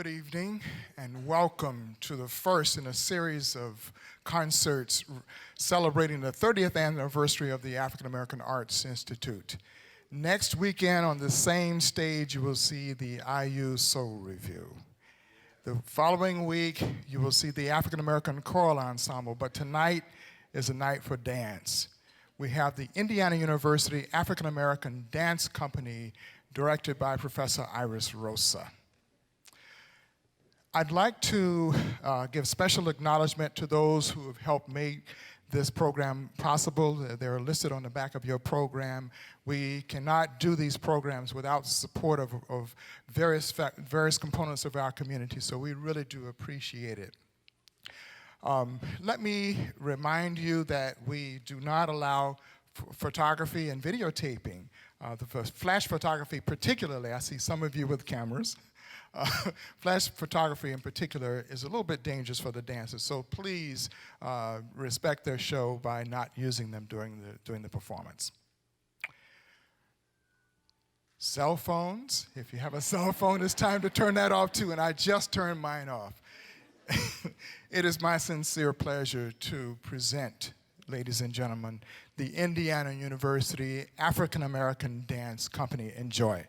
Good evening and welcome to the first in a series of concerts celebrating the 30th anniversary of the African American Arts Institute. Next weekend on the same stage you will see the IU Soul Review. The following week you will see the African American Choral Ensemble, but tonight is a night for dance. We have the Indiana University African American Dance Company directed by Professor Iris Rosa. I'd like to give special acknowledgement to those who have helped make this program possible. They're listed on the back of your program. We cannot do these programs without the support of various components of our community, so we really do appreciate it. Let me remind you that we do not allow photography and videotaping. The flash photography particularly, I see some of you with cameras. Flash photography in particular is a little bit dangerous for the dancers, so please respect their show by not using them during the performance. Cell phones, if you have a cell phone, it's time to turn that off too, and I just turned mine off. It is my sincere pleasure to present, ladies and gentlemen, the Indiana University African American Dance Company. Enjoy.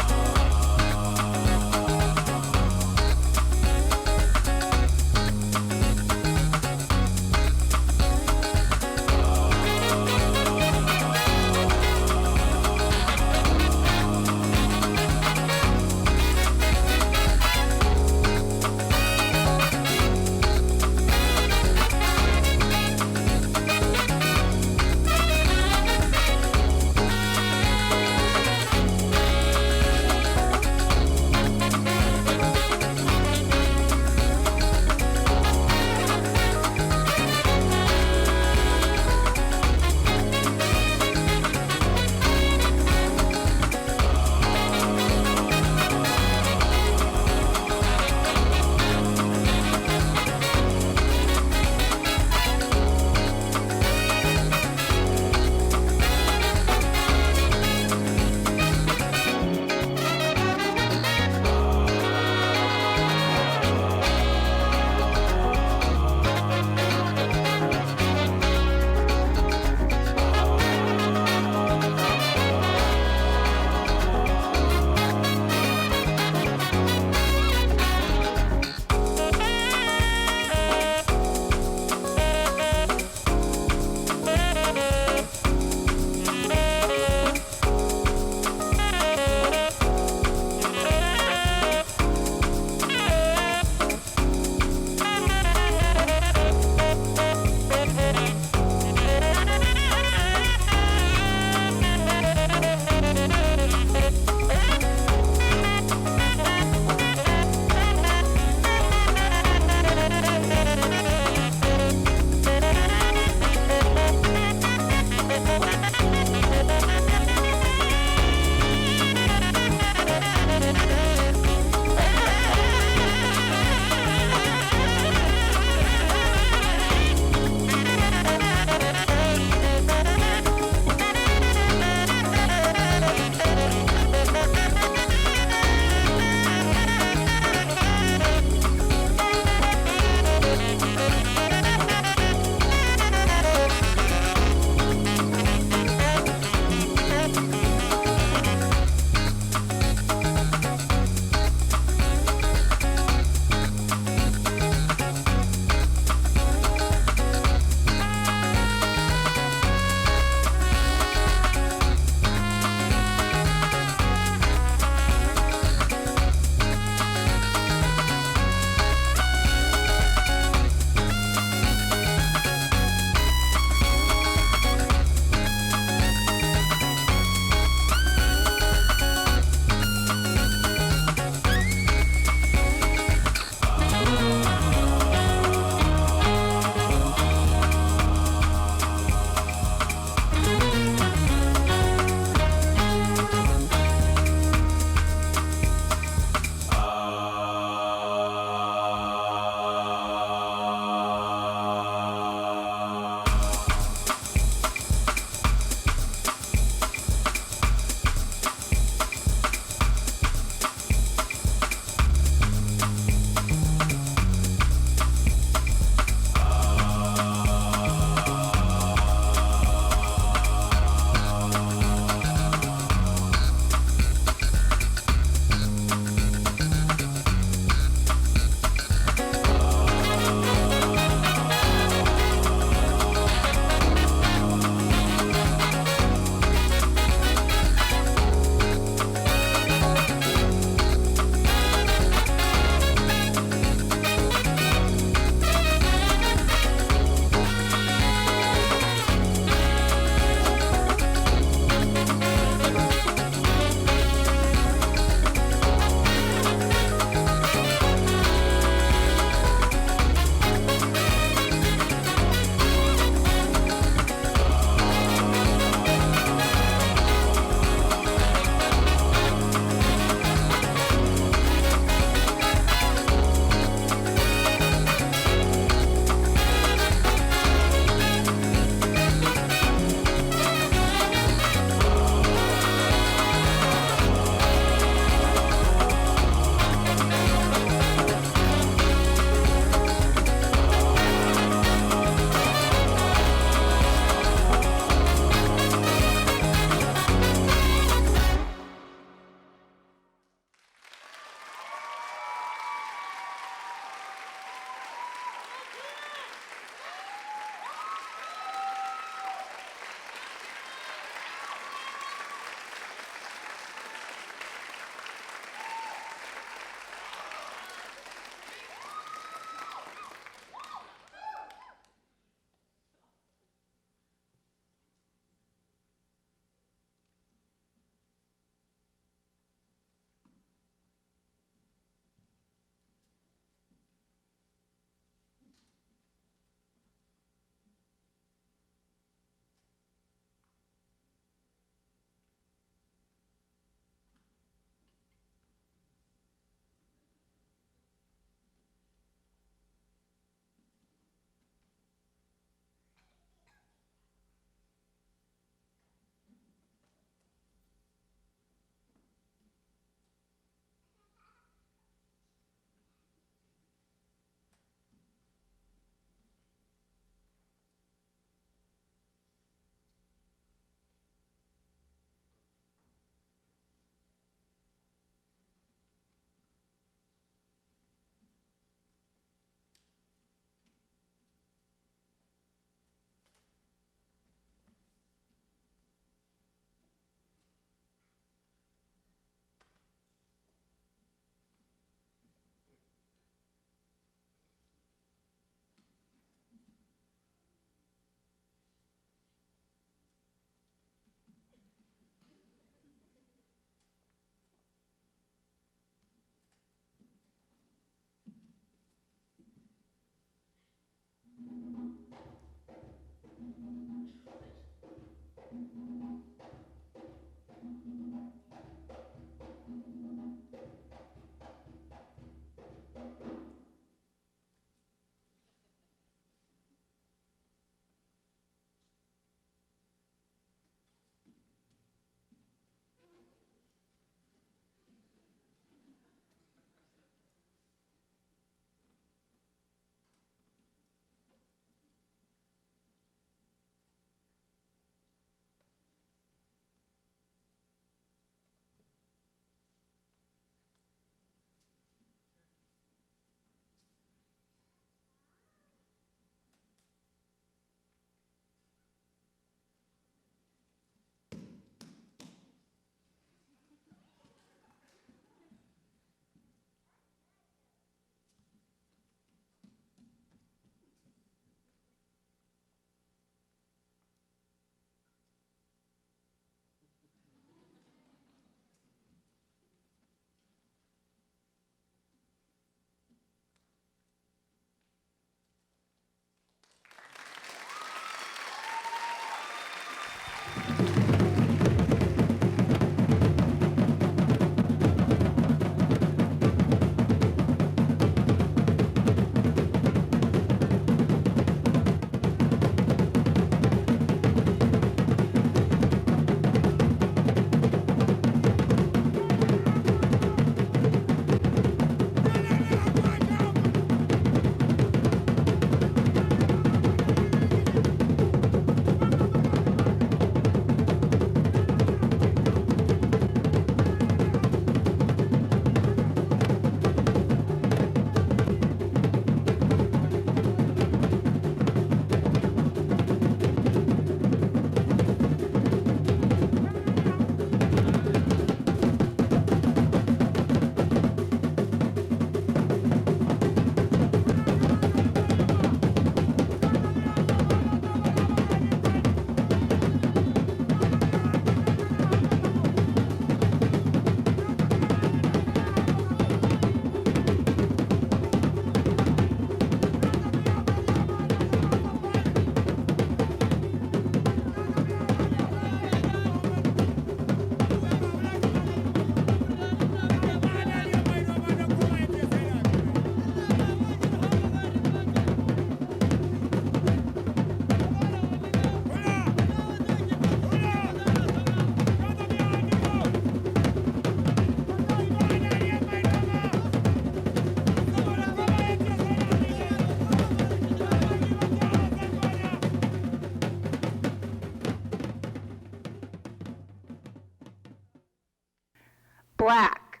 Black.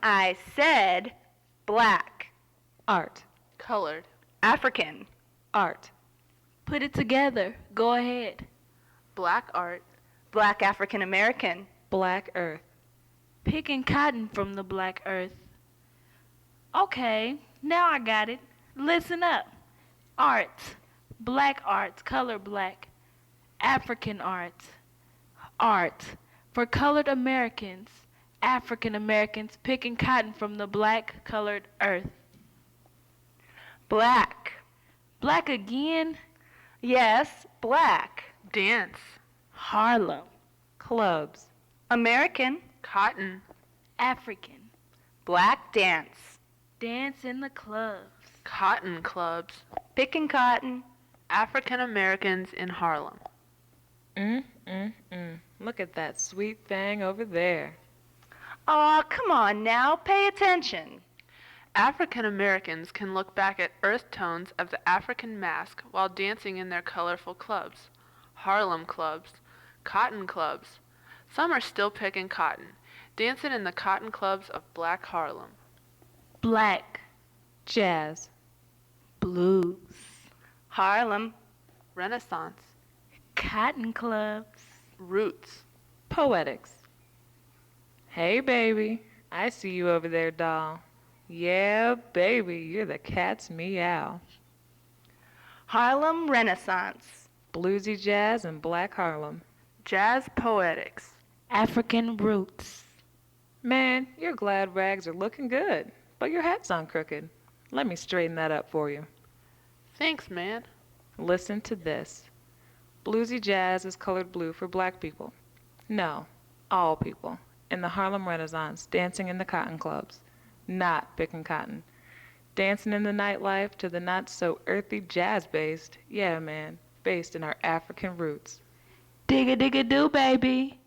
I said black. Art. Colored. African. Art. Put it together. Go ahead. Black art. Black African American. Black earth. Picking cotton from the black earth. Okay, now I got it. Listen up. Arts. Black arts, color black. African arts. Art. For colored Americans. African Americans picking cotton from the black colored earth. Black. Black again? Yes, black. Dance. Harlem. Clubs. American. Cotton. African. Black dance. Dance in the clubs. Cotton clubs. Picking cotton. African Americans in Harlem. Look at that sweet thing over there. Aw, come on now, pay attention. African Americans can look back at earth tones of the African mask while dancing in their colorful clubs. Harlem clubs. Cotton clubs. Some are still picking cotton, dancing in the cotton clubs of Black Harlem. Black. Jazz. Blues. Harlem. Renaissance. Cotton clubs. Roots. Poetics. Hey, baby. I see you over there, doll. Yeah, baby, you're the cat's meow. Harlem Renaissance. Bluesy jazz and Black Harlem. Jazz poetics. African roots. Man, your glad rags are looking good, but your hat's on crooked. Let me straighten that up for you. Thanks, man. Listen to this. Bluesy jazz is colored blue for black people. No, all people. In the Harlem Renaissance, dancing in the cotton clubs. Not picking cotton. Dancing in the nightlife to the not-so-earthy jazz-based, yeah, man, based in our African roots. Dig-a-dig-a-do, baby.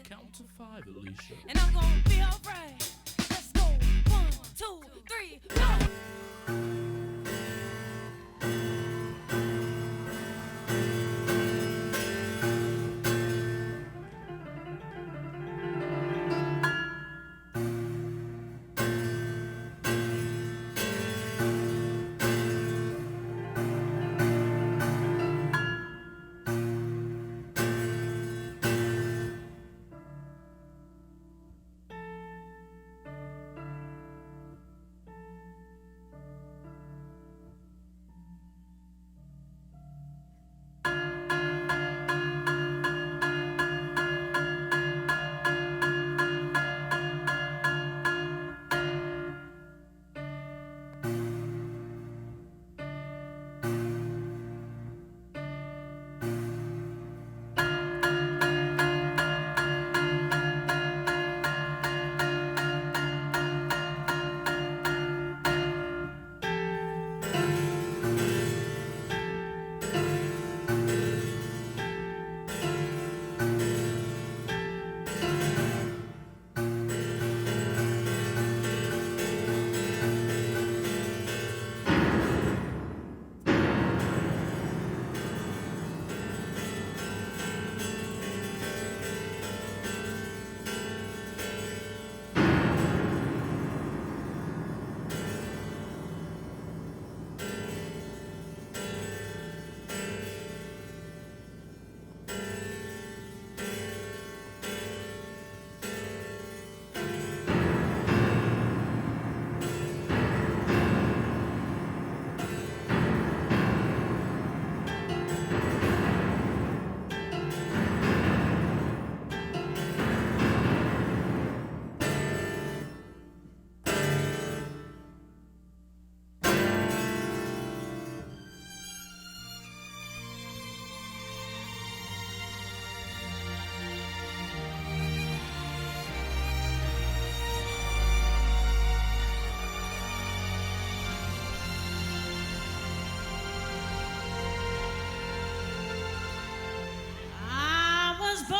Count to 5, Alicia. And I'm gonna be alright. Let's go. 1, 2, 3, go! I was born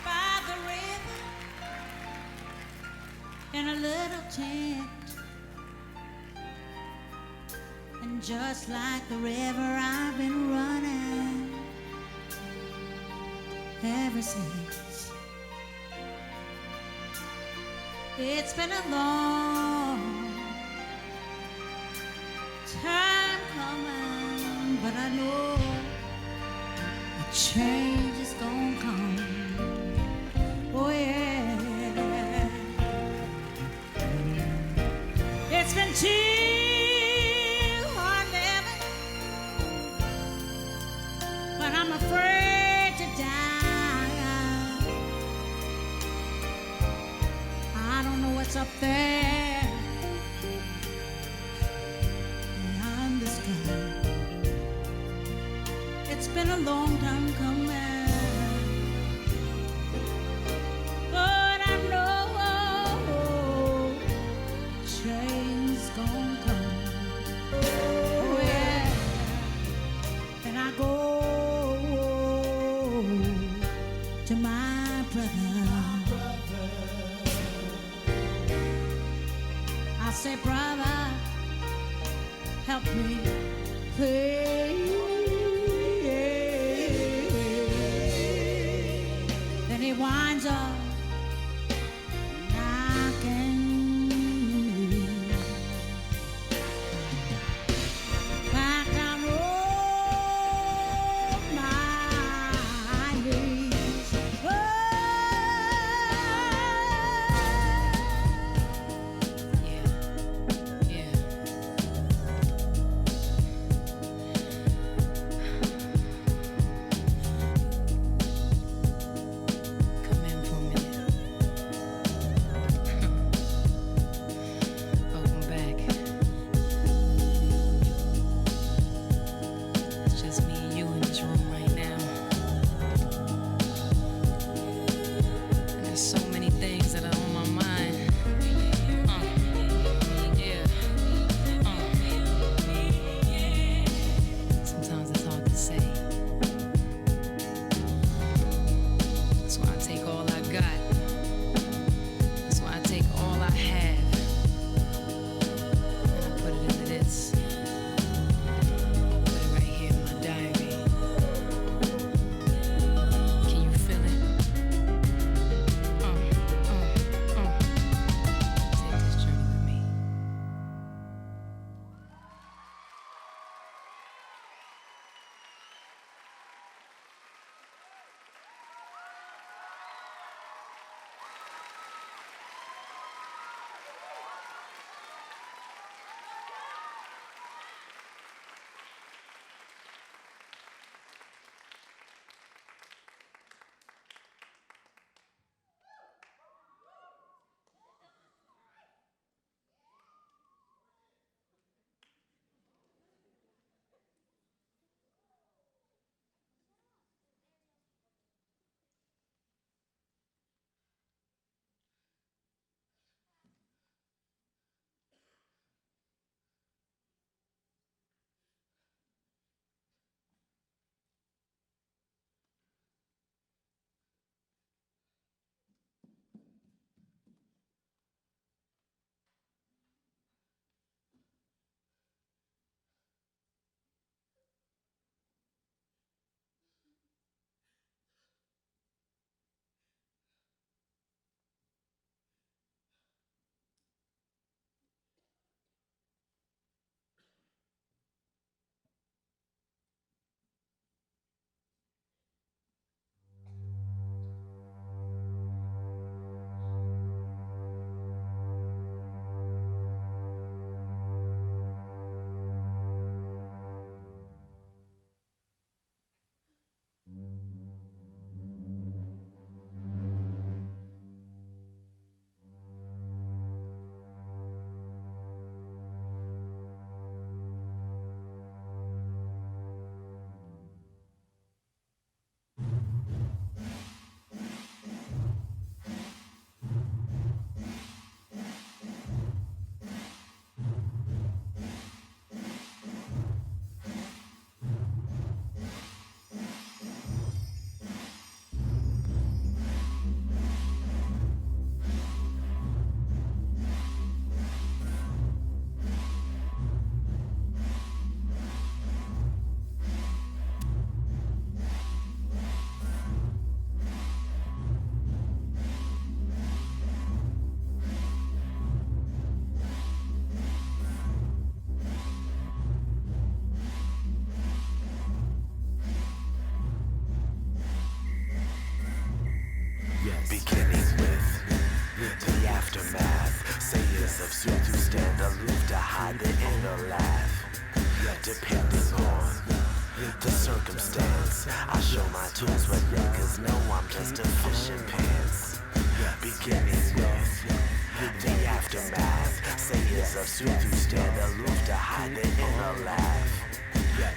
by the river in a little tent, and just like the river I've been running ever since. It's been a long time coming, but I know a change is gonna come. Oh yeah. It's been too hard living, but I'm afraid to die. I don't know what's up there behind the sky. It's been a long time coming, but I know change's gonna come. Oh yeah. And I go to my brother. I say, brother, help me, please. Then he winds up knocking me back down on my knees. Oh, yeah. Come in for me. beginning with the aftermath. Sayers of truth who stand aloof to hide the inner laugh. Depending on the circumstance, I show my tools where niggas know I'm just a fishing pants. Beginning with the aftermath. Sayers of truth who stand aloof to hide the inner laugh.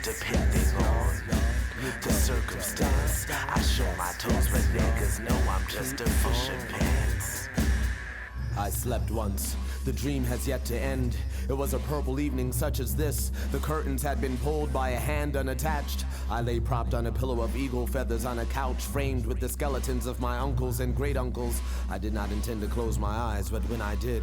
Depending on the circumstance, I show my toes where niggas know I'm just a fishing pants. I slept once. The dream has yet to end. It was a purple evening such as this. The curtains had been pulled by a hand unattached. I lay propped on a pillow of eagle feathers on a couch framed with the skeletons of my uncles and great-uncles. I did not intend to close my eyes, but when I did,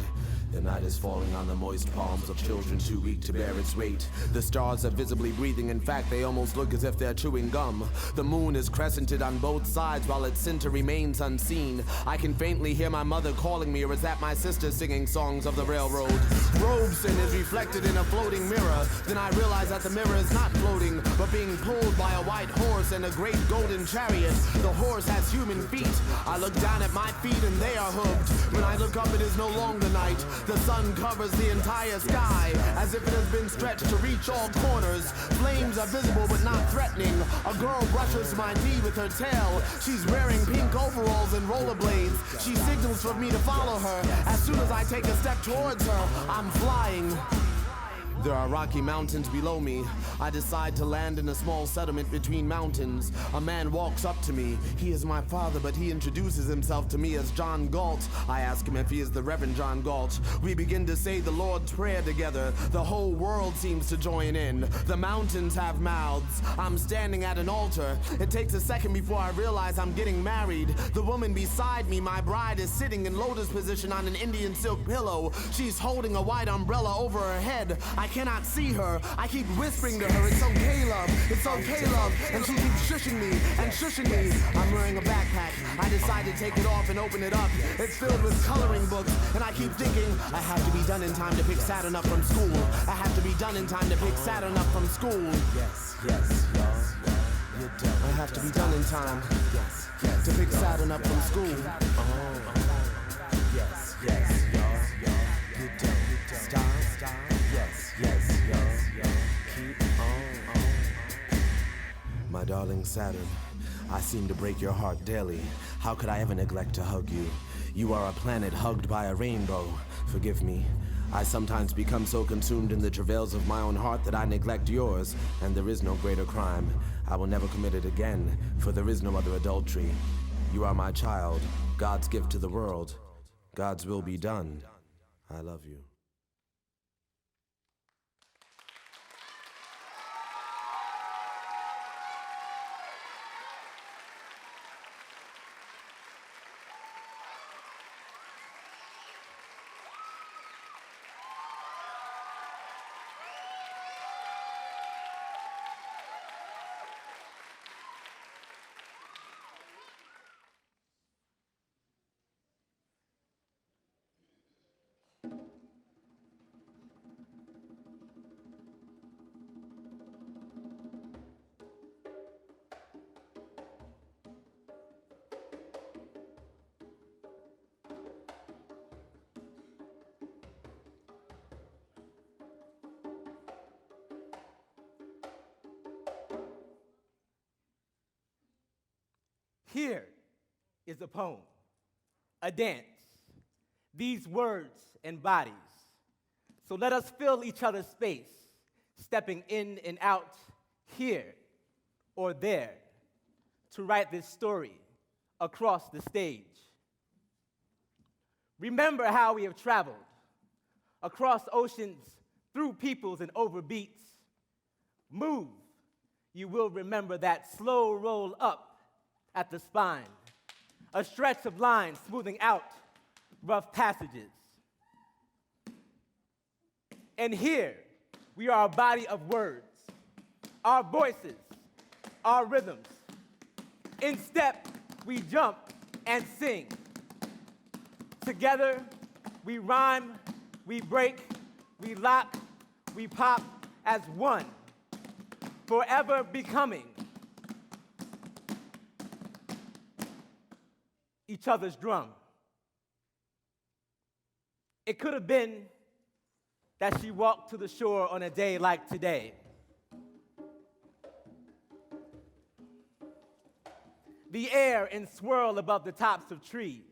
the night is falling on the moist palms of children too weak to bear its weight. The stars are visibly breathing. In fact, they almost look as if they're chewing gum. The moon is crescented on both sides while its center remains unseen. I can faintly hear my mother calling me, or is that my sister singing songs of the railroad? Robeson is reflected in a floating mirror. Then I realize that the mirror is not floating, but being pulled by a white horse and a great golden chariot. The horse has human feet. I look down at my feet and they are hooked. When I look up, it is no longer night. The sun covers the entire sky, as if it has been stretched to reach all corners. Flames are visible but not threatening. A girl brushes my knee with her tail. She's wearing pink overalls and rollerblades. She signals for me to follow her. As soon as I take a step towards her, I'm flying. There are rocky mountains below me. I decide to land in a small settlement between mountains. A man walks up to me. He is my father, but he introduces himself to me as John Galt. I ask him if he is the Reverend John Galt. We begin to say the Lord's Prayer together. The whole world seems to join in. The mountains have mouths. I'm standing at an altar. It takes a second before I realize I'm getting married. The woman beside me, my bride, is sitting in lotus position on an Indian silk pillow. She's holding a white umbrella over her head. I cannot see her. I keep whispering to her, "It's okay, love. It's okay, love." And she keeps shushing me and shushing me. I'm wearing a backpack. I decide to take it off and open it up. It's filled with coloring books, and I keep thinking, I have to be done in time to pick Saturn up from school. I have to be done in time to pick Saturn up from school. Yes, yes, y'all. I have to be done in time to pick Saturn up from school. Yes, yes, y'all. Get down. Stop. Yes, y'all. Keep on. My darling Saturn, I seem to break your heart daily. How could I ever neglect to hug you? You are a planet hugged by a rainbow. Forgive me. I sometimes become so consumed in the travails of my own heart that I neglect yours, and there is no greater crime. I will never commit it again, for there is no other adultery. You are my child, God's gift to the world. God's will be done. I love you. Here is a poem, a dance, these words and bodies. So let us fill each other's space, stepping in and out, here or there, to write this story across the stage. Remember how we have traveled across oceans, through peoples and over beats. Move, you will remember that slow roll up at the spine, a stretch of lines smoothing out rough passages. And here, we are a body of words, our voices, our rhythms. In step, we jump and sing. Together, we rhyme, we break, we lock, we pop as one, forever becoming each other's drum. It could have been that she walked to the shore on a day like today. The air in swirl above the tops of trees.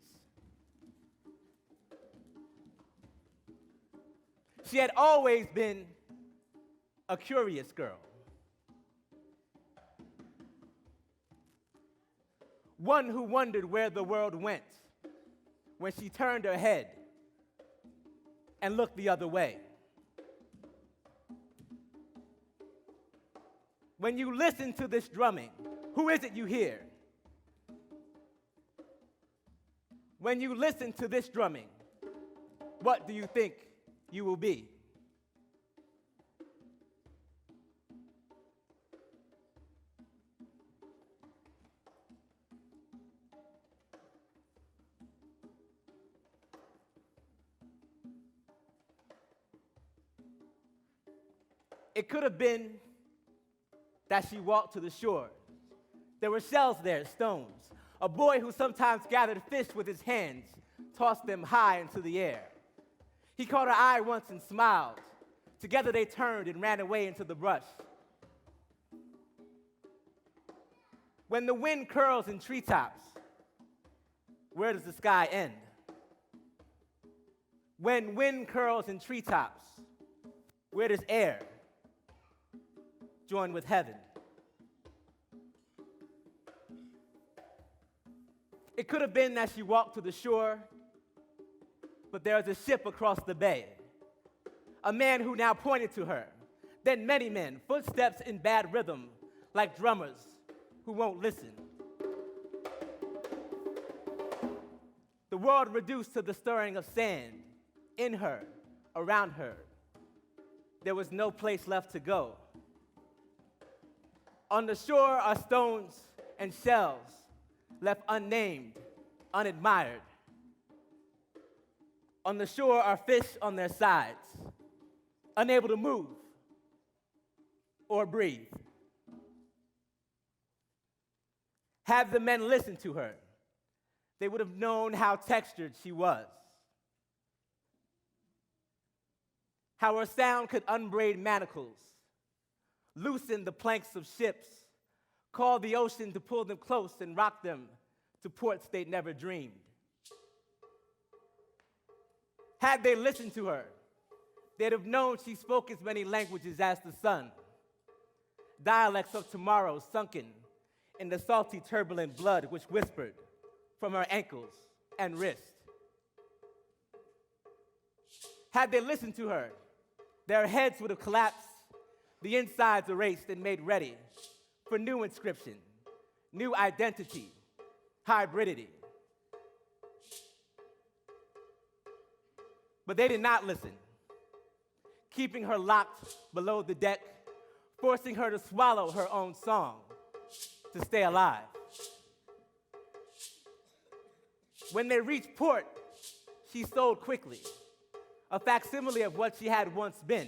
She had always been a curious girl. One who wondered where the world went when she turned her head and looked the other way. When you listen to this drumming, who is it you hear? When you listen to this drumming, what do you think you will be? It could have been that she walked to the shore. There were shells there, stones. A boy who sometimes gathered fish with his hands, tossed them high into the air. He caught her eye once and smiled. Together they turned and ran away into the brush. When the wind curls in treetops, where does the sky end? When wind curls in treetops, where does air join with heaven? It could have been that she walked to the shore, but there was a ship across the bay. A man who now pointed to her. Then many men, footsteps in bad rhythm, like drummers who won't listen. The world reduced to the stirring of sand in her, around her. There was no place left to go. On the shore are stones and shells, left unnamed, unadmired. On the shore are fish on their sides, unable to move or breathe. Had the men listened to her, they would have known how textured she was, how her sound could unbraid manacles, loosen the planks of ships, call the ocean to pull them close and rock them to ports they'd never dreamed. Had they listened to her, they'd have known she spoke as many languages as the sun, dialects of tomorrow sunken in the salty, turbulent blood which whispered from her ankles and wrist. Had they listened to her, their heads would have collapsed, the insides erased and made ready for new inscription, new identity, hybridity. But they did not listen, keeping her locked below the deck, forcing her to swallow her own song to stay alive. When they reached port, she sold quickly, a facsimile of what she had once been.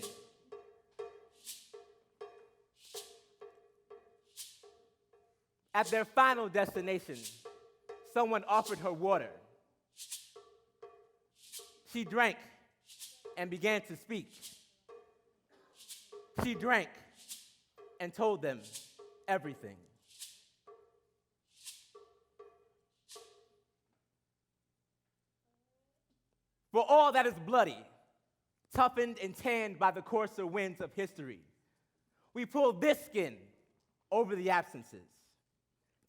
At their final destination, someone offered her water. She drank and began to speak. She drank and told them everything. For all that is bloody, toughened and tanned by the coarser winds of history, we pull this skin over the absences,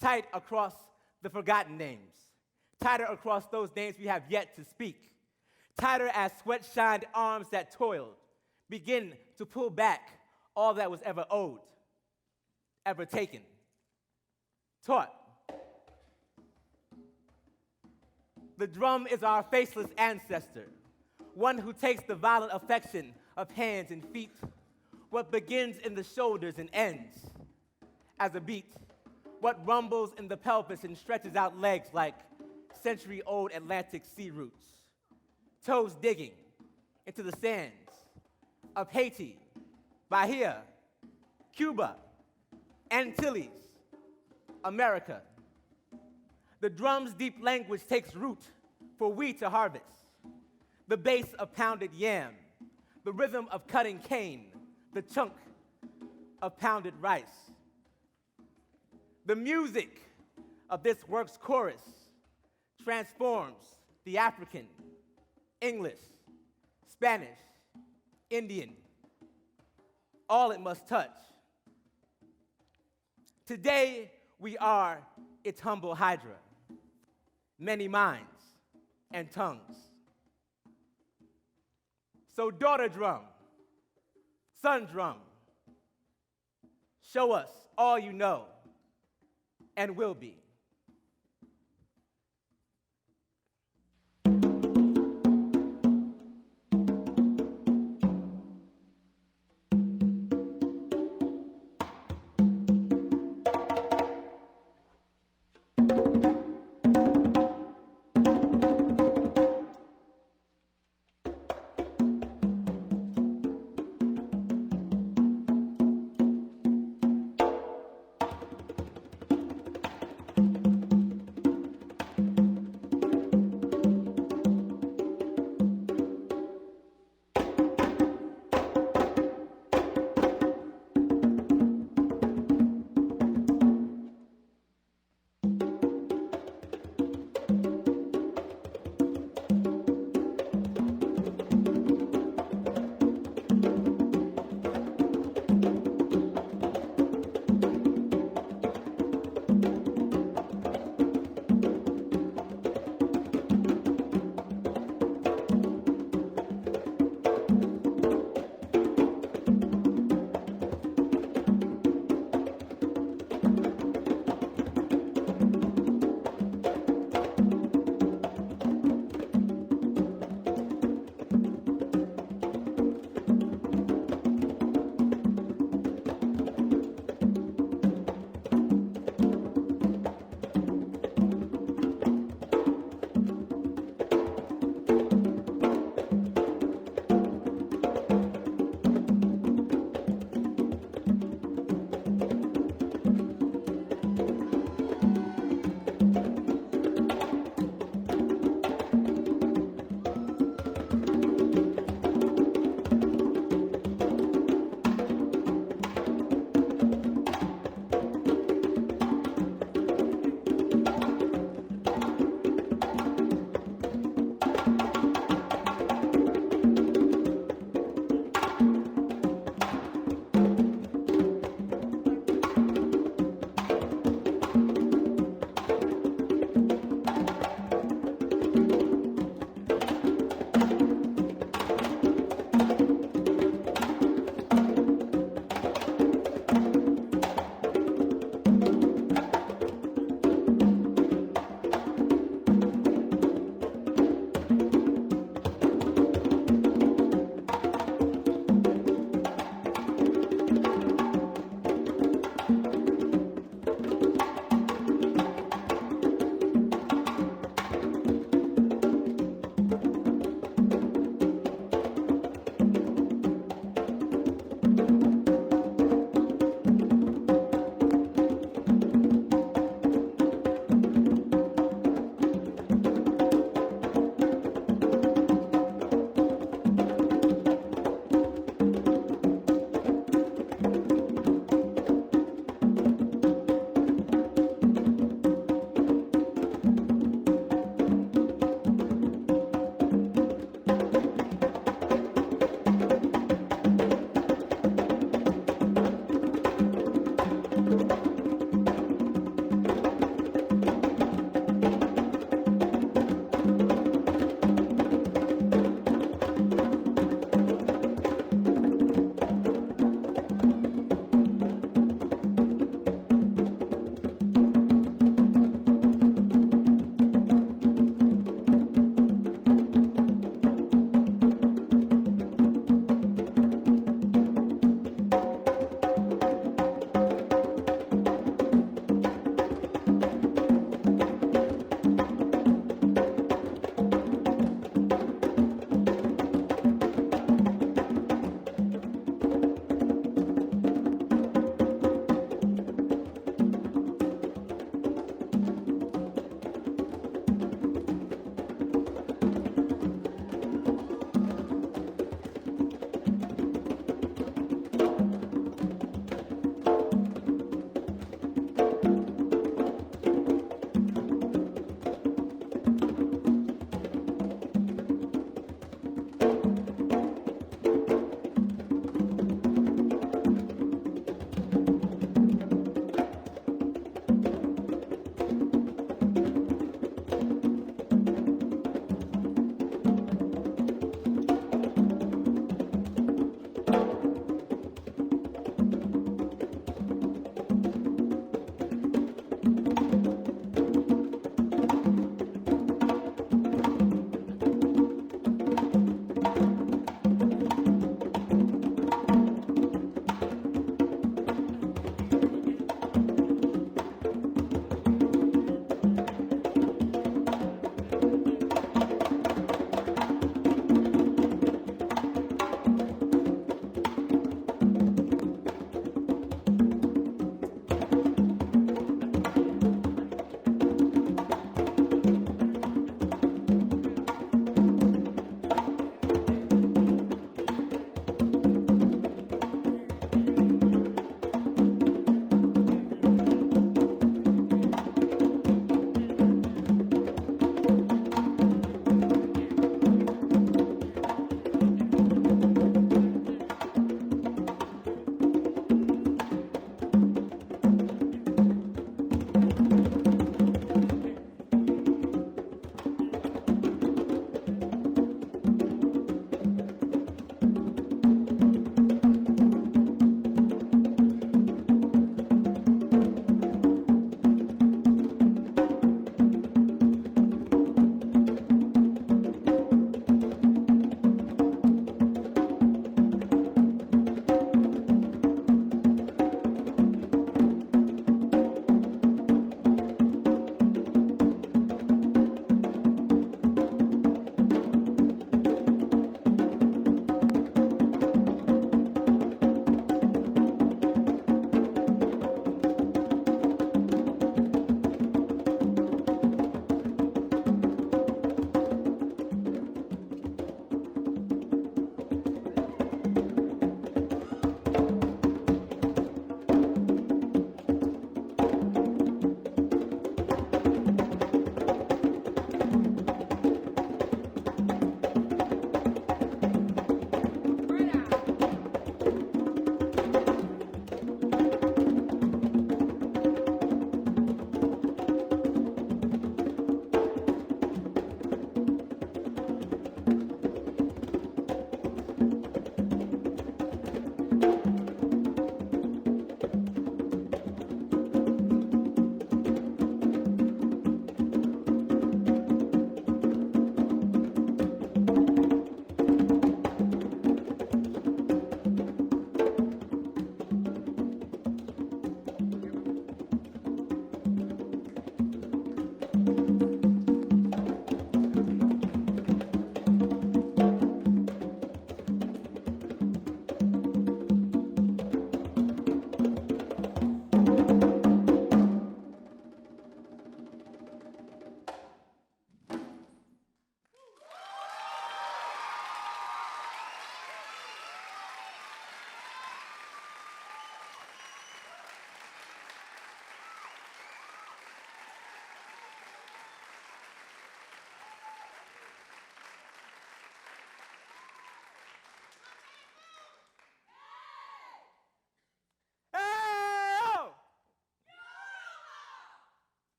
tight across the forgotten names, tighter across those names we have yet to speak, tighter as sweat-shined arms that toiled begin to pull back all that was ever owed, ever taken, taught. The drum is our faceless ancestor, one who takes the violent affection of hands and feet, what begins in the shoulders and ends as a beat, what rumbles in the pelvis and stretches out legs like century-old Atlantic sea roots, toes digging into the sands of Haiti, Bahia, Cuba, Antilles, America. The drum's deep language takes root for we to harvest. The bass of pounded yam, the rhythm of cutting cane, the chunk of pounded rice. The music of this work's chorus transforms the African, English, Spanish, Indian, all it must touch. Today, we are its humble hydra, many minds and tongues. So daughter drum, son drum, show us all you know and will be.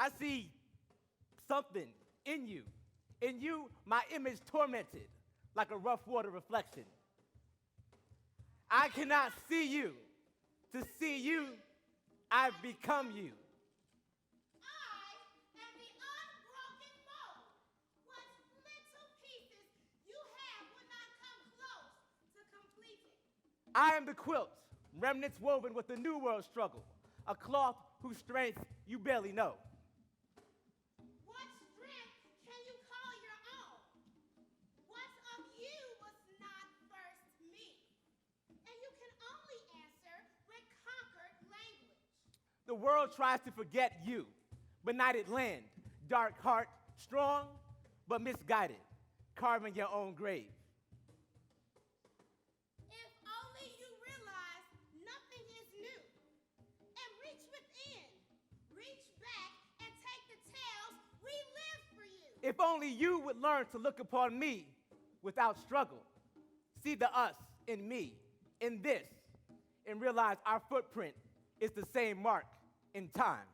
I see something in you. In you, my image tormented like a rough water reflection. I cannot see you. To see you, I've become you. I am the unbroken mold. What little pieces you have would not come close to completing. I am the quilt, remnants woven with the new world struggle, a cloth whose strength you barely know. What strength can you call your own? What's of you was not first me. And you can only answer with conquered language. The world tries to forget you, benighted land, dark heart, strong but misguided, carving your own grave. If only you realize nothing is new. And reach within, reach back, and take the tales we live for you. If only you would learn to look upon me without struggle, see the us in me, in this, and realize our footprint is the same mark in time.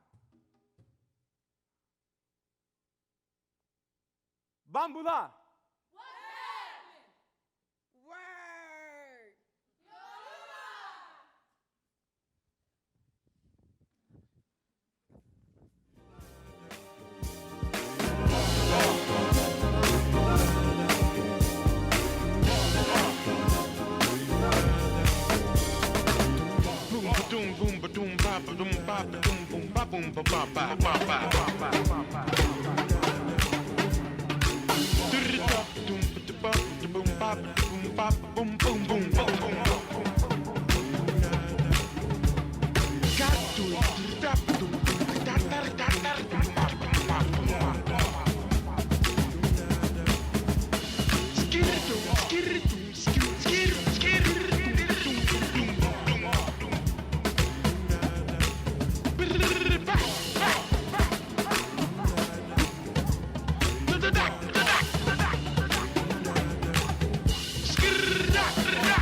Bambula. Boom boom ba doom ba ba doom ba ba doom boom ba boom ba ba ba ba ba ba ba. Doom ba ba boom ba boom ba boom boom boom boom boom. Got to da doom da da da da ba ba ba. Skiritum skiritum skir skir. Skirra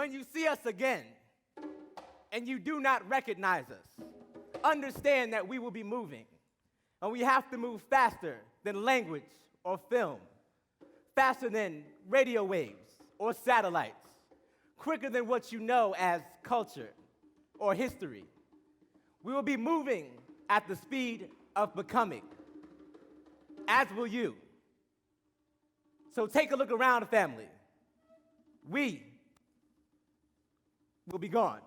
When you see us again and you do not recognize us, understand that we will be moving. And we have to move faster than language or film, faster than radio waves or satellites, quicker than what you know as culture or history. We will be moving at the speed of becoming, as will you. So take a look around, family. We will be gone.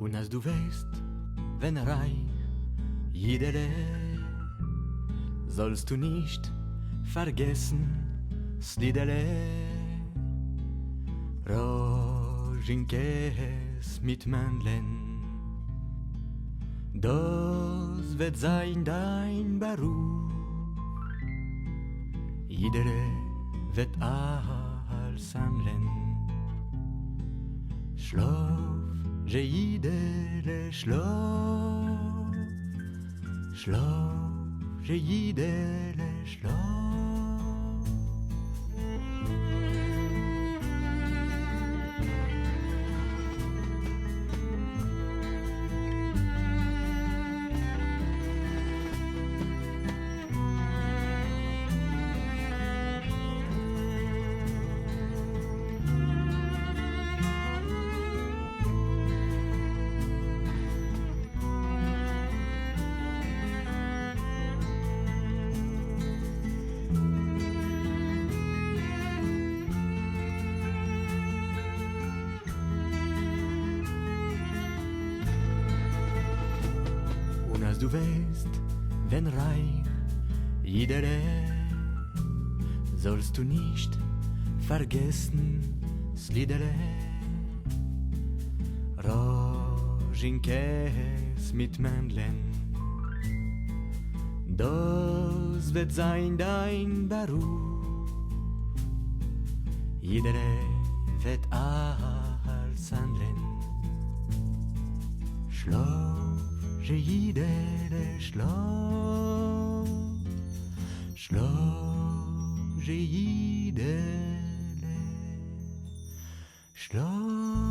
Und als du weißt, wenn jedere, sollst du nicht vergessen, Slidere, Rojinkes mit Mandlen. Das wird sein dein Beruf, jedere wird als handeln. Schlaf, Jidele schlaf, schlaf, Jidele schlaf. Du weißt, wenn reich jedere, sollst du nicht vergessen, Slidere, Rojinkes mit Mandlen. Das wird sein dein Beruf, jedere wird als handeln. Schlaf, Jidele schlaf, schlaf, Jidele schlaf.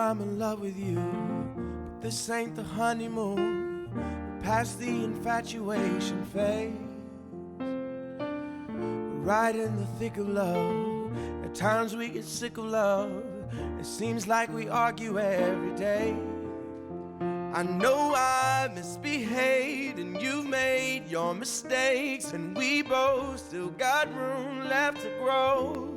I'm in love with you, but this ain't the honeymoon. We're past the infatuation phase. We're right in the thick of love. At times we get sick of love. It seems like we argue every day. I know I misbehaved and you've made your mistakes, and we both still got room left to grow.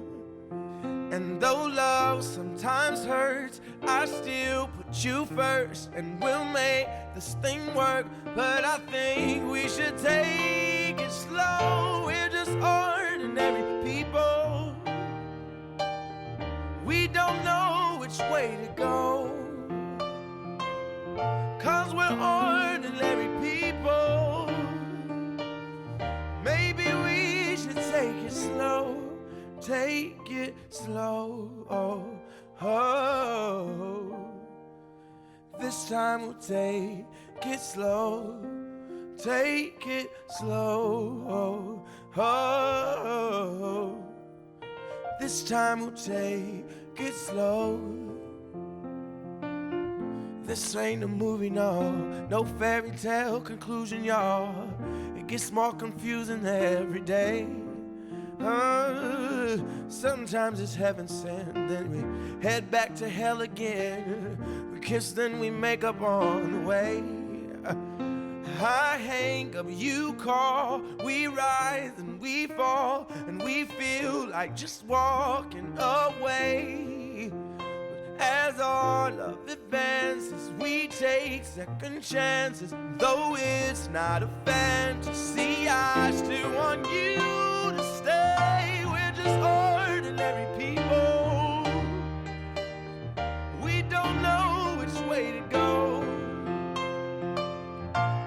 And though love sometimes hurts, I still put you first, and we'll make this thing work. But I think we should take it slow. We're just ordinary people. We don't know which way to go, 'cause we're ordinary people. Maybe we should take it slow. Take it slow. Oh, oh. This time we'll take it slow. Take it slow. Oh, oh. This time we'll take it slow. This ain't a movie, no fairy tale conclusion, y'all. It gets more confusing every day. Sometimes it's heaven sent, then we head back to hell again. We kiss, then we make up on the way. I hang up, you call, we rise and we fall, and we feel like just walking away. But as our love advances, we take second chances. Though it's not a fantasy, I still want you to stay. We're just ordinary people. We don't know which way to go,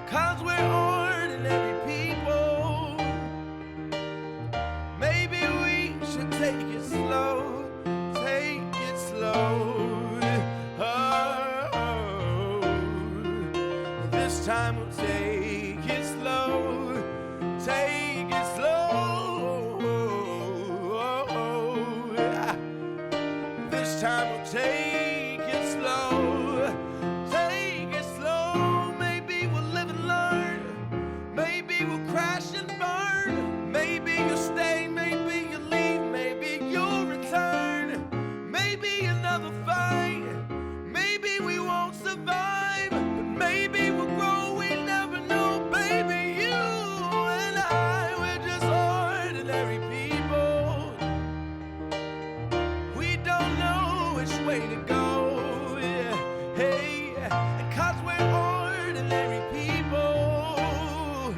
'cause we're ordinary people. Maybe we should take it slow. Take it slow. Oh, this time we'll take it slow. Take it slow. This time we'll take it slow. Take it slow. Maybe we'll live and learn. Maybe we'll crash and burn. Maybe you'll stay, maybe you'll leave, maybe you'll return. Maybe another fight. Maybe we won't survive, but maybe we'll grow. We never know, baby. You and I, we're just ordinary people. We don't know which way to go. Yeah. Hey, and 'cause we're ordinary people,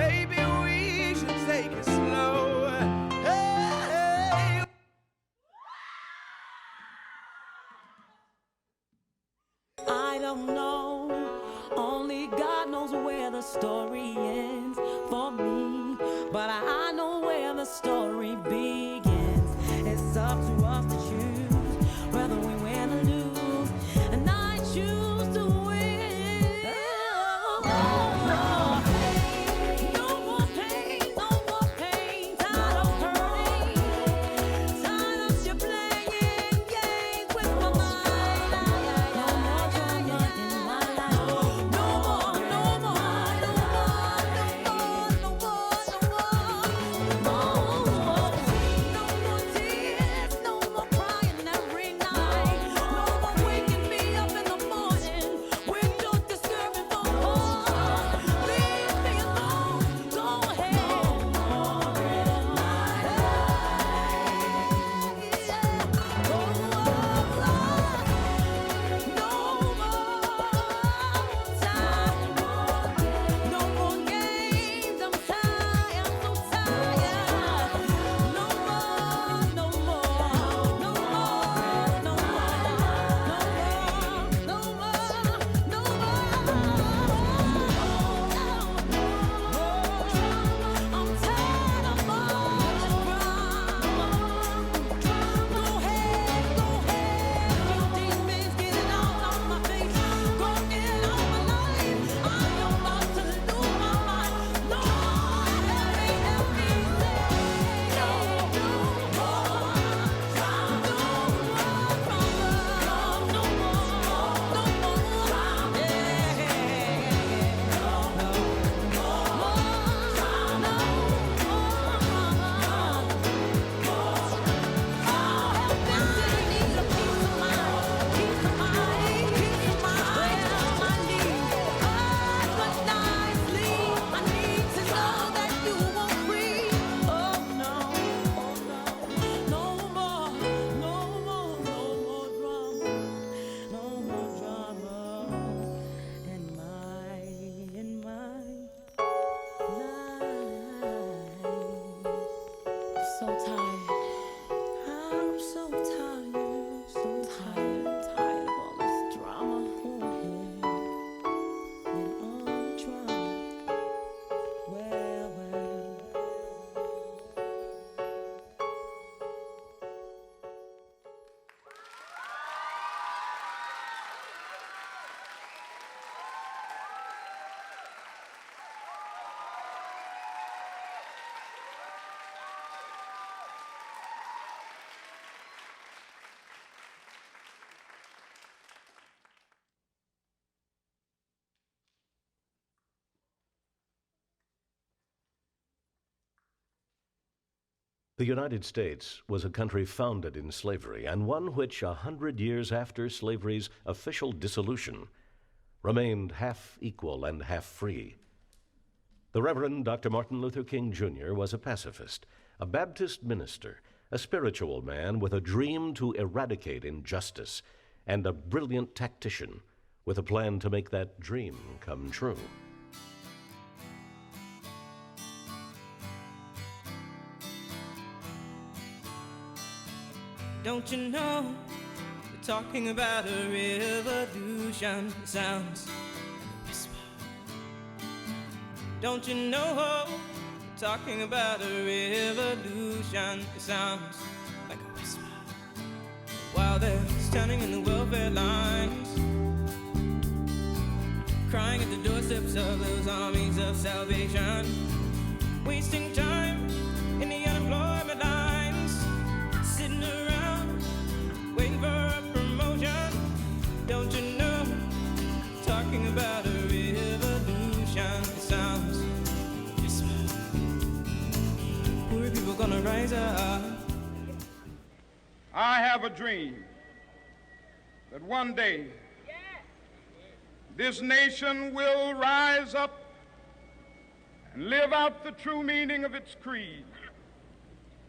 maybe we should take it slow. Hey. I don't know, only God knows where the story ends for me, but I know where the story begins. It's up to us to choose whether we win or lose, and I choose to win. No more pain, no more pain, tired of hurting, tired of you playing games with my mind. No more drama in my life. No more, no more, no more, no more, no more, no more. The United States was a country founded in slavery, and one which, 100 years after slavery's official dissolution, remained half equal and half free. The Reverend Dr. Martin Luther King Jr. was a pacifist, a Baptist minister, a spiritual man with a dream to eradicate injustice, and a brilliant tactician with a plan to make that dream come true. Don't you know, we're talking about a revolution. It sounds like a whisper. Don't you know, we're talking about a revolution. It sounds like a whisper. While they're standing in the welfare lines, crying at the doorsteps of those armies of salvation, wasting time in the unemployment lines, sitting around waiting for a promotion. Don't you know, talking about a revolution. It sounds whisper. Poor people gonna rise up. I have a dream that one day this nation will rise up and live out the true meaning of its creed.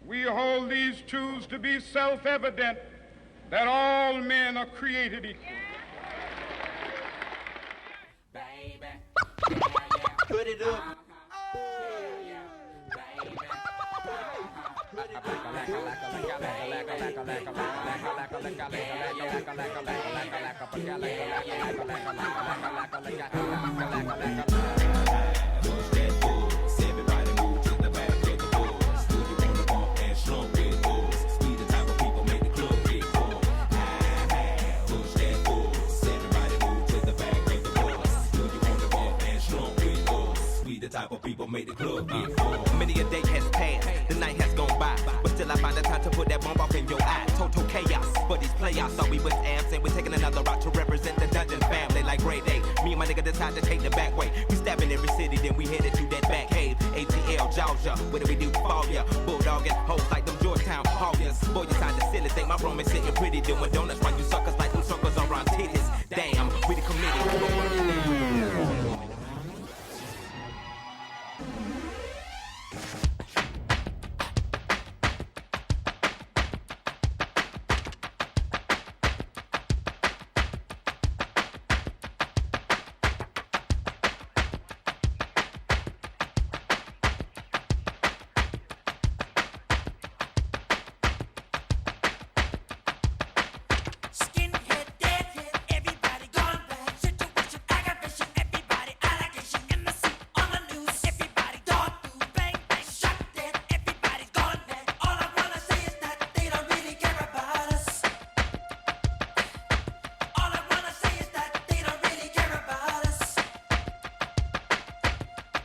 We hold these truths to be self-evident, that all men are created equal. Put it up. Everybody move to the back of the bus. Do you wanna bump and slump with us? We the type of people make the club get full. Push that bus. Everybody move to the back of the bus. Do you wanna bump and slump with us? We the type of people make the club get full. Many a day has passed, the night has gone by, but still I find the time to put that bomb off in your eye. Total chaos, but these playoffs thought we was absent. We're taking another route to represent the Dungeon family like grade A. Me and my nigga decide to take the back way. We stabbing every city, then we headed to that back cave. ATL, Georgia, what do we do for ya? Bulldog and hoes like them Georgetown Hawkins. Boy, you sound the silly, think my room is sitting pretty, doing donuts while you suckers like them suckers around titties. Damn, we the committee. Skinhead, deadhead, everybody gone bad. Situation, aggravation, everybody allegation. Embassy on the news, everybody dog food, bang bang, shot dead, everybody's gone bad. All I wanna say is that they don't really care about us. All I wanna say is that they don't really care about us.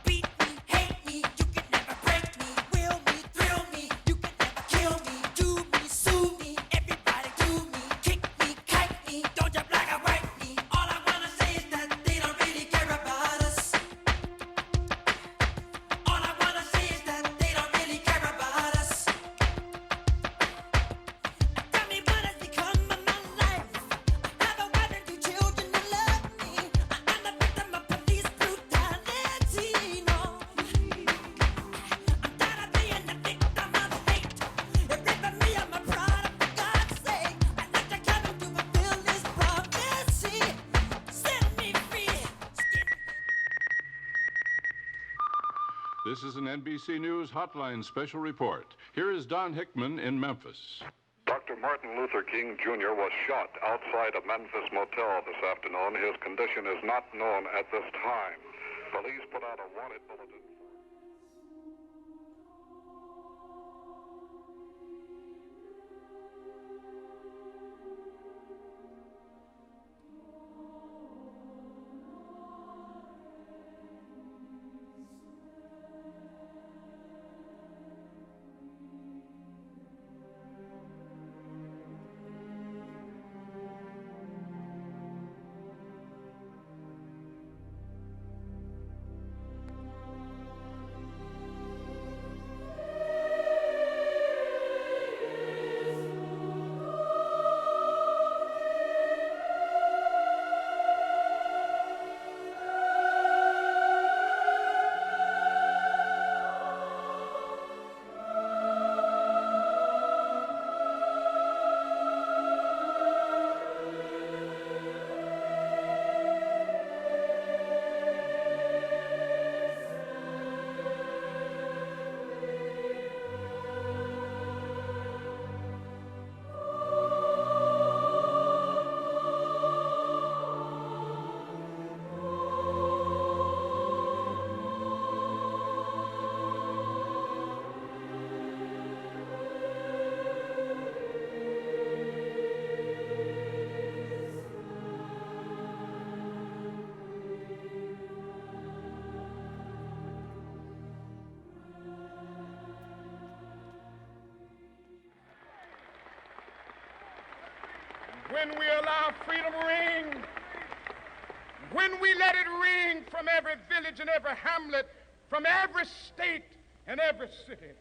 Beat me, hate me, you can never break me. Will me, thrill me, you can never kill me. Do me, sue me, everybody do me. Kick me, kite me, don't you black or white me. All I wanna say is that they don't really care about us. All I wanna say is that they don't really care about us. Tell me what has become of my life. I have a wife and 2 children that love me. I'm a victim of police brutality. No, I'm tired of being the victim of hate. You're ripping me of my product, for God's sake. I let you come to fulfill this prophecy. Set me free. This is an NBC News Hotline special report. Here is Don Hickman in Memphis. Dr. Martin Luther King Jr. was shot outside a Memphis motel this afternoon. His condition is not known at this time. Police put out a wanted bulletin. when we allow freedom ring, when we let it ring from every village and every hamlet, from every state and every city,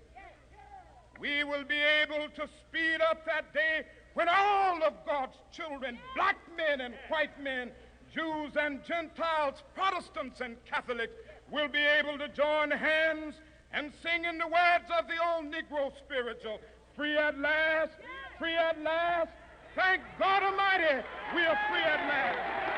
we will be able to speed up that day when all of God's children, black men and white men, Jews and Gentiles, Protestants and Catholics, will be able to join hands and sing in the words of the old Negro spiritual, free at last, free at last. Thank God Almighty, we are free at last.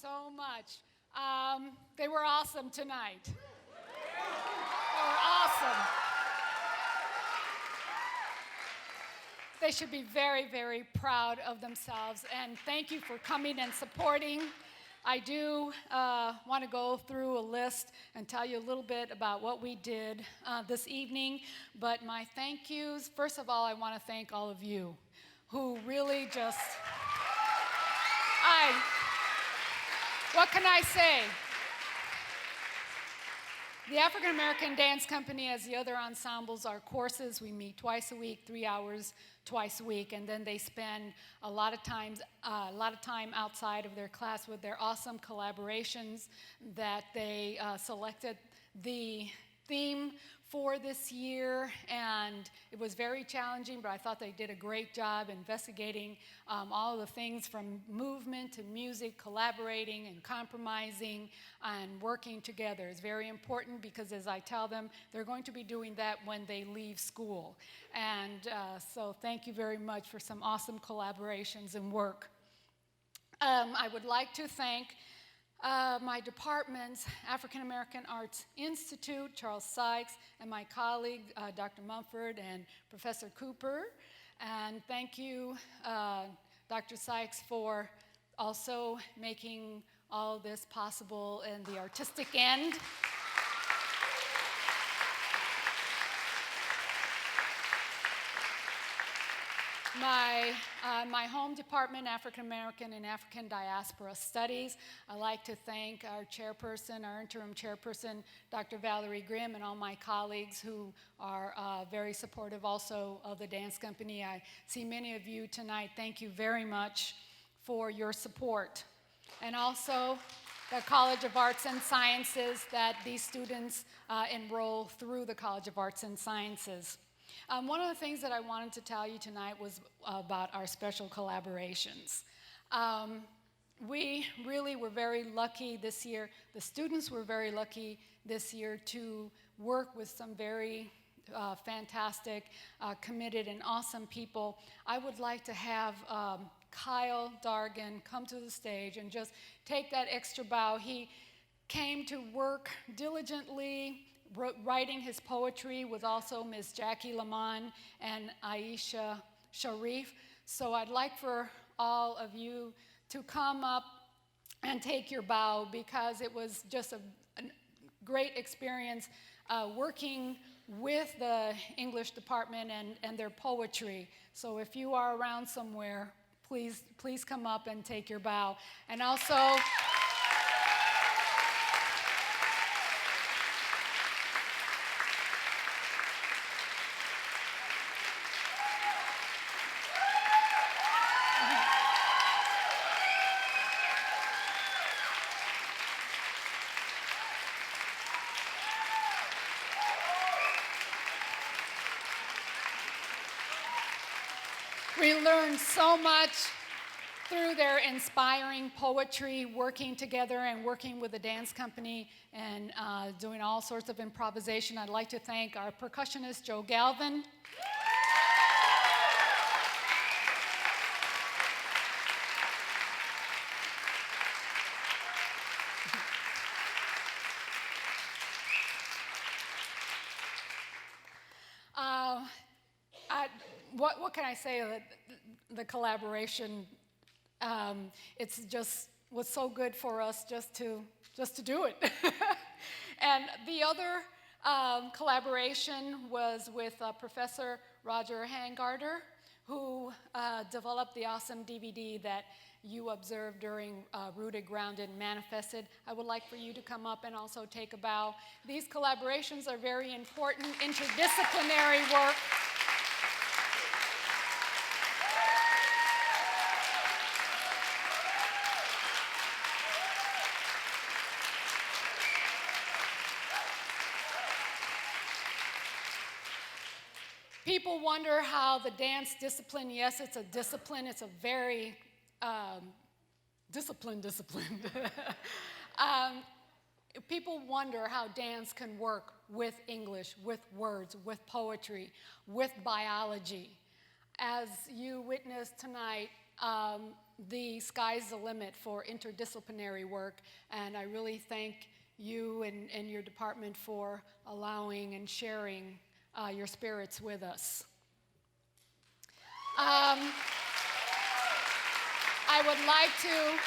so much. They were awesome tonight. They were awesome. They should be very, very proud of themselves. And thank you for coming and supporting. I do want to go through a list and tell you a little bit about what we did this evening. But my thank yous, first of all, I want to thank all of you who really just, what can I say? The African American Dance Company, as the other ensembles, are courses. We meet twice a week, 3 hours twice a week, and then they spend a lot of time outside of their class with their awesome collaborations that they selected. The theme for this year, and it was very challenging, but I thought they did a great job investigating all of the things from movement to music, collaborating and compromising and working together. It's very important because, as I tell them, they're going to be doing that when they leave school. And so thank you very much for some awesome collaborations and work. I would like to thank my department's African American Arts Institute, Charles Sykes, and my colleague, Dr. Mumford and Professor Cooper. And thank you, Dr. Sykes, for also making all this possible in the artistic end. My home department, African American and African Diaspora Studies. I'd like to thank our chairperson, our interim chairperson, Dr. Valerie Grimm, and all my colleagues who are very supportive also of the dance company. I see many of you tonight. Thank you very much for your support. And also the College of Arts and Sciences that these students enroll through the College of Arts and Sciences. One of the things that I wanted to tell you tonight was about our special collaborations. We really were very lucky this year. The students were very lucky this year to work with some very fantastic, committed, and awesome people. I would like to have Kyle Dargan come to the stage and just take that extra bow. He came to work diligently, writing his poetry with also Ms. Jackie Lamont and Aisha Sharif. So I'd like for all of you to come up and take your bow, because it was just a great experience working with the English department and their poetry. So if you are around somewhere, please come up and take your bow. And also, we learned so much through their inspiring poetry, working together and working with the dance company and doing all sorts of improvisation. I'd like to thank our percussionist, Joe Galvin. What can I say of the collaboration? It's just was so good for us just to do it. And the other collaboration was with Professor Roger Hangarter, who developed the awesome DVD that you observed during Rooted, Grounded, Manifested. I would like for you to come up and also take a bow. These collaborations are very important, interdisciplinary work. People wonder how the dance discipline, yes, it's a discipline, it's a very disciplined. People wonder how dance can work with English, with words, with poetry, with biology. as you witnessed tonight, the sky's the limit for interdisciplinary work, and I really thank you and your department for allowing and sharing your spirits with us. I would like to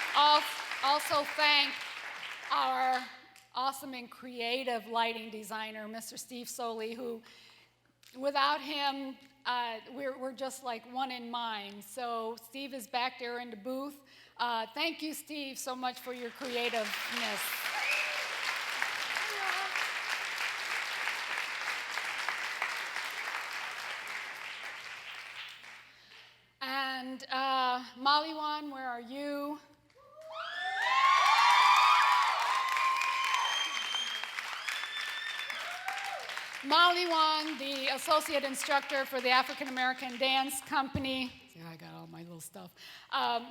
also thank our awesome and creative lighting designer, Mr. Steve Soley, who, without him, we're just like one in mind. So Steve is back there in the booth. Thank you, Steve, so much for your creativeness. And Maliwan, where are you? Maliwan, the associate instructor for the African American Dance Company. See, I got all my little stuff.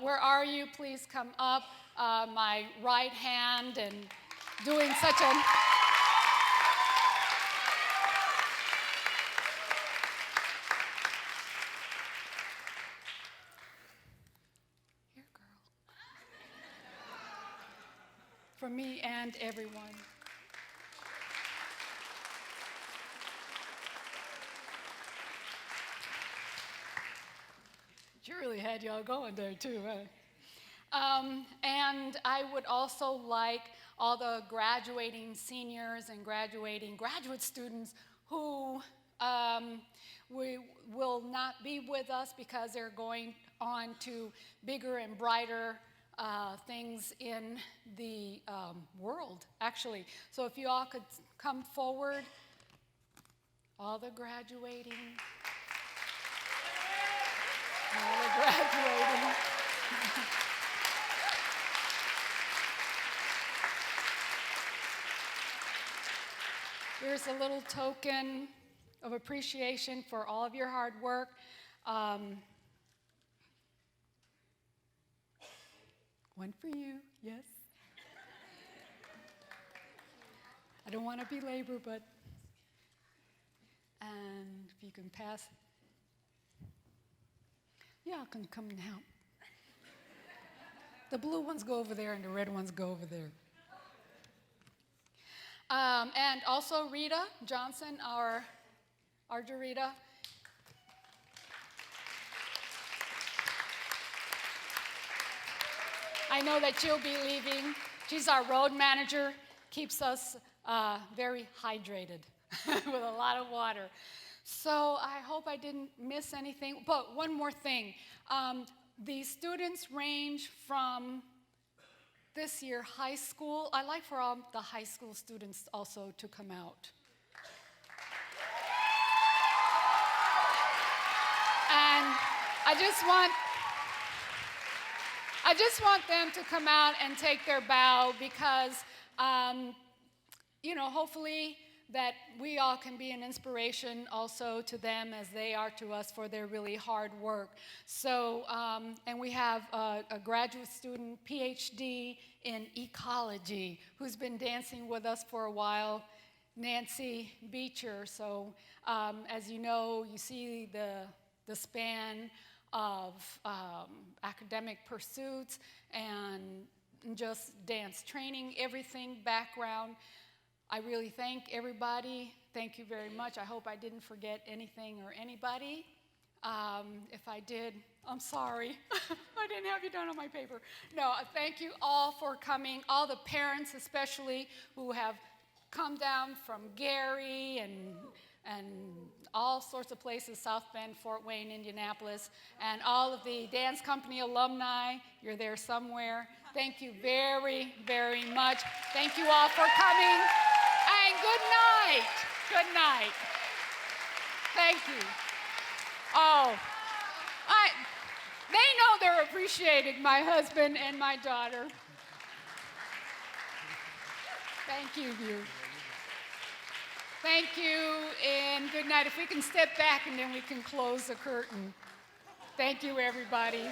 Where are you? Please come up. My right hand and doing such a... Here, girl. For me and everyone. She really had y'all going there too, huh? And I would also like all the graduating seniors and graduating graduate students who will not be with us because they're going on to bigger and brighter things in the world, actually. So if you all could come forward, all the graduating. All the graduating. Here's a little token of appreciation for all of your hard work. One for you, yes. I don't want to belabor, but, and if you can pass. Y'all can come now. The blue ones go over there and the red ones go over there. And also Rita Johnson, our Rita. I know that she'll be leaving. She's our road manager, keeps us very hydrated with a lot of water. So I hope I didn't miss anything. But one more thing. The students range from this year high school. I'd like for all the high school students also to come out. And I just want them to come out and take their bow because, hopefully that we all can be an inspiration also to them as they are to us for their really hard work. So, and we have a graduate student, PhD in ecology, who's been dancing with us for a while, Nancy Beecher. So, as you know, you see the span of academic pursuits and just dance training, everything, background. I really thank everybody. Thank you very much. I hope I didn't forget anything or anybody. If I did, I'm sorry. I didn't have you down on my paper. No, thank you all for coming, all the parents especially who have come down from Gary and all sorts of places, South Bend, Fort Wayne, Indianapolis, and all of the dance company alumni. You're there somewhere. Thank you very, very much. Thank you all for coming. And good night. Good night. Thank you. Oh, they know they're appreciated, my husband and my daughter. Thank you, you. Thank you, and good night. If we can step back and then we can close the curtain. Thank you, everybody.